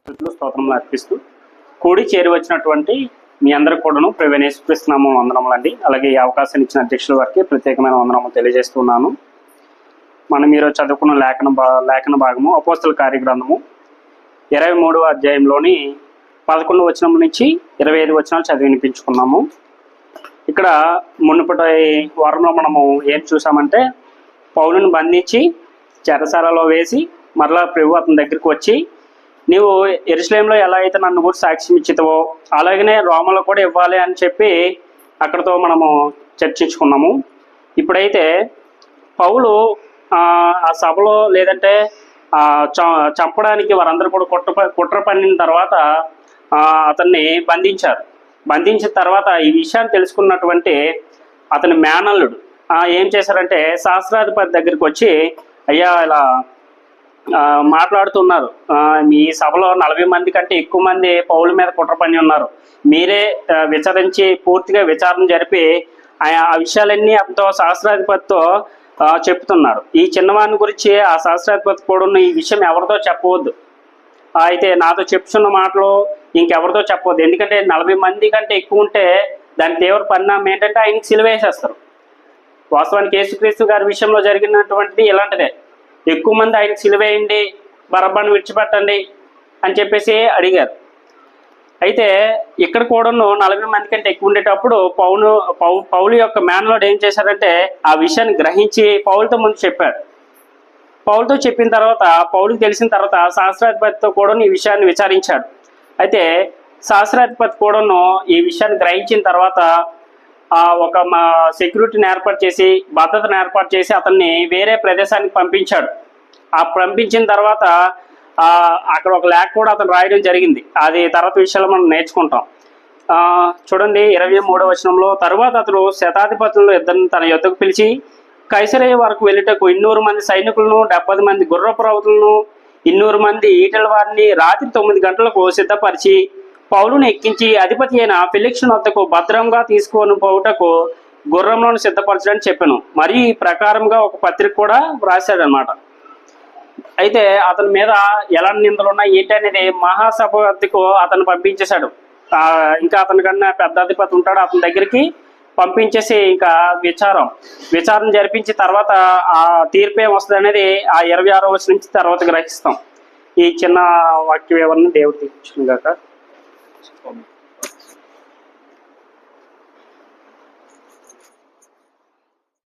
స్తోత్రములు అర్పిస్తూ కూడి చేరి వచ్చినటువంటి మీ అందరికి కూడాను ప్రభువైన యేసుక్రీస్తు నామమున వందనములండి. అలాగే ఈ అవకాశాన్ని ఇచ్చిన అధ్యక్షుల వారికి ప్రత్యేకమైన వందనములు తెలియజేస్తున్నాను. మనం ఈరోజు చదువుకున్న లేఖన భాగము అపోస్తల కార్యగ్రంథము 23వ అధ్యాయంలోని 11వ వచనం నుంచి 25 వచనాలు చదివి వినిపించుకున్నాము. ఇక్కడ మునుపటి వారంలో మనము ఏం చూసామంటే, పౌలుని బంధించి చెరసాలలో వేసి మరలా ప్రభు అతని దగ్గరికి వచ్చి, నీవు యెరూషలేములో ఎలా అయితే నన్ను కూడా సాక్ష్యం ఇచ్చితవో అలాగనే రోమలో కూడా ఇవ్వాలి అని చెప్పి అక్కడతో మనము చర్చించుకున్నాము. ఇప్పుడైతే పౌలు ఆ సభలో లేదంటే చంపడానికి వారందరూ కూడా కుట్ర పన్నిన తర్వాత అతన్ని బంధించిన తర్వాత ఈ విషయాన్ని తెలుసుకున్నటువంటి అతని మేనల్లుడు ఏం చేశారంటే, శాస్త్రాధిపతి దగ్గరికి వచ్చి, అయ్యా ఇలా మాట్లాడుతున్నారు, మీ సభలో 40 మంది కంటే ఎక్కువ మంది పౌలు మీద కుట్ర పని ఉన్నారు, మీరే పూర్తిగా విచారణ జరిపి ఆ విషయాలన్నీ అతనితో శాస్త్రాధిపతితో చెప్తున్నారు. ఈ చిన్నవాడిని గురించి ఆ శాస్త్రాధిపతి కూడా ఈ విషయం ఎవరితో చెప్పవద్దు, అయితే నాతో చెప్తున్న మాటలు ఇంకెవరితో చెప్పవద్దు, ఎందుకంటే 40 మంది కంటే ఎక్కువ ఉంటే దాని తీవ్ర పరిణామం ఏంటంటే ఆయనకి సిలువేసేస్తారు. వాస్తవానికి యేసుక్రీస్తు గారి విషయంలో జరిగినటువంటిది ఇలాంటిదే. ఎక్కువ మంది ఆయనకు సిలువేయండి, బరబ్బను విడిచిపెట్టండి అని చెప్పేసి అడిగారు. అయితే ఇక్కడ కూడాను 40 మంది కంటే ఎక్కువ ఉండేటప్పుడు పౌలు యొక్క మేనలోడు ఏం చేశారంటే ఆ విషయాన్ని గ్రహించి పౌలుతో ముందు చెప్పాడు. పౌలుతో చెప్పిన తర్వాత పౌలుకి తెలిసిన తర్వాత శాస్త్రాధిపతితో కూడా ఈ విషయాన్ని విచారించాడు. అయితే శాస్త్రాధిపతి కూడాను ఈ విషయాన్ని గ్రహించిన తర్వాత ఒక సెక్యూరిటీని ఏర్పాటు చేసి భద్రతను ఏర్పాటు చేసి అతన్ని వేరే ప్రదేశానికి పంపించాడు. పంపించిన తర్వాత అక్కడ ఒక లేఖ కూడా అతను రాయడం జరిగింది. అది తర్వాత విషయాలు మనం నేర్చుకుంటాం. చూడండి 23వ వచనంలో, తరువాత అతడు శతాధిపతులను ఇద్దరిని తన యొద్దకు పిలిచి, కైసరయ్య వరకు వెళ్ళుటకు 200 మంది సైనికులను, 70 మంది గుర్రపు రౌతులను, 200 మంది ఈటల వారిని రాత్రి 9 గంటలకు సిద్ధపరిచి పౌలును ఎక్కించి అధిపతి అయిన ఫెలిక్స్ వద్దకు భద్రంగా తీసుకొని పోవుటకు గుర్రంలోను సిద్ధపరచడానికి చెప్పాను. మరియు ఈ ప్రకారంగా ఒక పత్రిక కూడా రాశాడనమాట. అయితే అతని మీద ఎలాంటి నిందలు ఉన్నాయి ఏంటి అనేది మహాసభ అద్దెకు అతను పంపించేశాడు. ఇంకా అతని కన్నా పెద్ద అధిపతి ఉంటాడు, అతని దగ్గరికి పంపించేసి ఇంకా విచారణ జరిపించి తర్వాత ఆ తీర్పు ఏం వస్తుంది అనేది ఆ 26వ వచనం నుంచి తర్వాత గ్రహిస్తాం. ఈ చిన్న వాక్య వివరణ దేవుడు తీర్చుగాక.